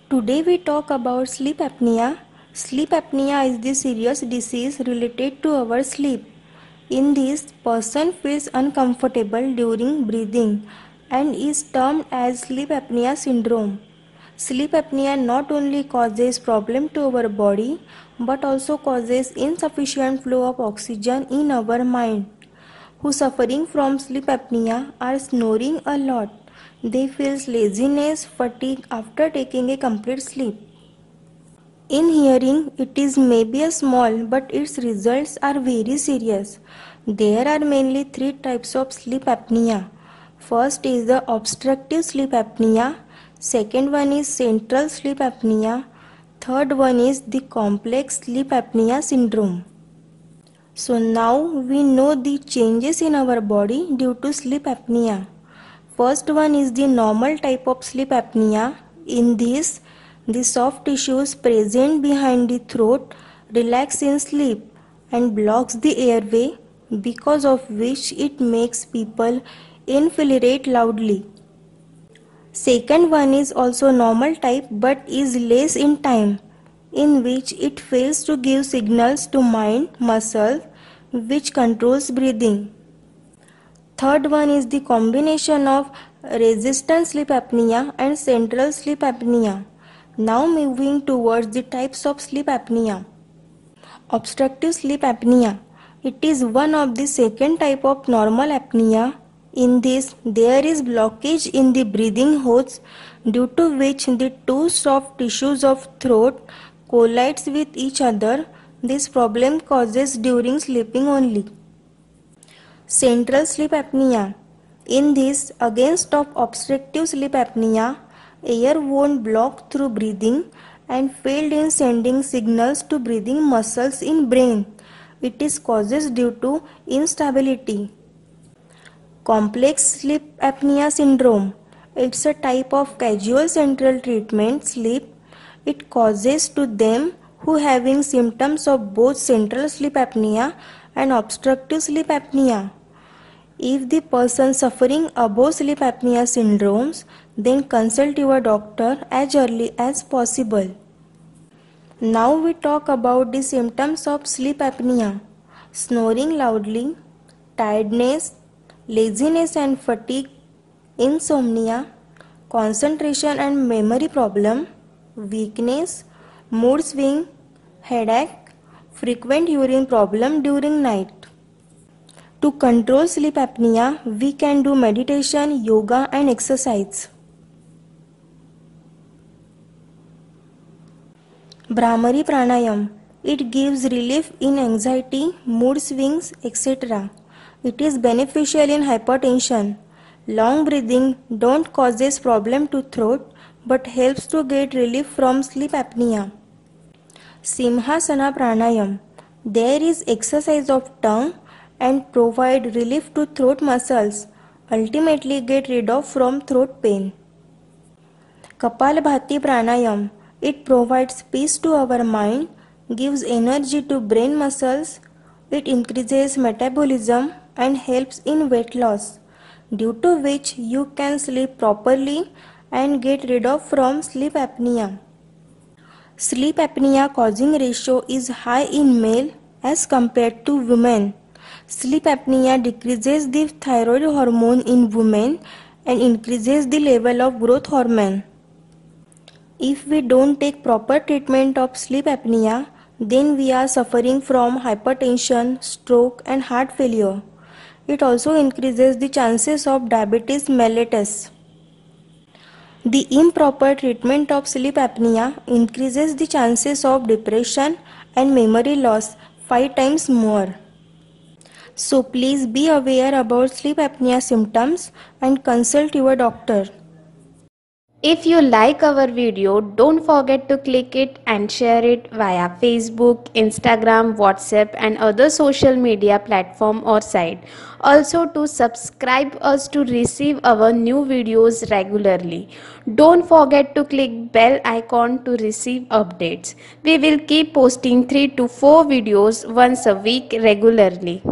Today we talk about sleep apnea. Sleep apnea is the serious disease related to our sleep. In this, person feels uncomfortable during breathing and is termed as sleep apnea syndrome. Sleep apnea not only causes problem to our body but also causes insufficient flow of oxygen in our mind. Who suffering from sleep apnea are snoring a lot. They feel laziness, fatigue after taking a complete sleep. In hearing, it is maybe a small, but its results are very serious. There are mainly three types of sleep apnea. First is the obstructive sleep apnea, second one is central sleep apnea, third one is the complex sleep apnea syndrome. So now we know the changes in our body due to sleep apnea. First one is the normal type of sleep apnea. In this, the soft tissues present behind the throat relax in sleep and blocks the airway, because of which it makes people infiltrate loudly. Second one is also normal type but is less in time, in which it fails to give signals to mind muscle which controls breathing. Third one is the combination of resistant sleep apnea and central sleep apnea. Now moving towards the types of sleep apnea. Obstructive sleep apnea. It is one of the second type of normal apnea. In this, there is blockage in the breathing holes, due to which the two soft tissues of throat collides with each other. This problem causes during sleeping only. Central sleep apnea. In this, against of obstructive sleep apnea, air won't block through breathing and failed in sending signals to breathing muscles in brain. It is causes due to instability. Complex sleep apnea syndrome. It's a type of casual central treatment sleep. It causes to them who having symptoms of both central sleep apnea and obstructive sleep apnea. If the person suffering above sleep apnea syndromes, then consult your doctor as early as possible. Now we talk about the symptoms of sleep apnea: snoring loudly, tiredness, laziness and fatigue, insomnia, concentration and memory problem, weakness, mood swing, headache, frequent urine problem during night. To control sleep apnea, we can do meditation, yoga and exercise. Bhramari Pranayam. It gives relief in anxiety, mood swings, etc. It is beneficial in hypertension. Long breathing don't causes problem to throat but helps to get relief from sleep apnea. Simhasana Pranayam. There is exercise of tongue and provide relief to throat muscles, ultimately get rid of from throat pain. Kapalbhati Pranayam. It provides peace to our mind, gives energy to brain muscles, it increases metabolism and helps in weight loss, due to which you can sleep properly and get rid of from sleep apnea. Sleep apnea causing ratio is high in male as compared to women. Sleep apnea decreases the thyroid hormone in women and increases the level of growth hormone. If we don't take proper treatment of sleep apnea, then we are suffering from hypertension, stroke and heart failure. It also increases the chances of diabetes mellitus. The improper treatment of sleep apnea increases the chances of depression and memory loss 5 times more. So please be aware about sleep apnea symptoms and consult your doctor. If you like our video, don't forget to click it and share it via Facebook, Instagram, WhatsApp and other social media platform or site. Also to subscribe us to receive our new videos regularly. Don't forget to click bell icon to receive updates. We will keep posting 3 to 4 videos once a week regularly.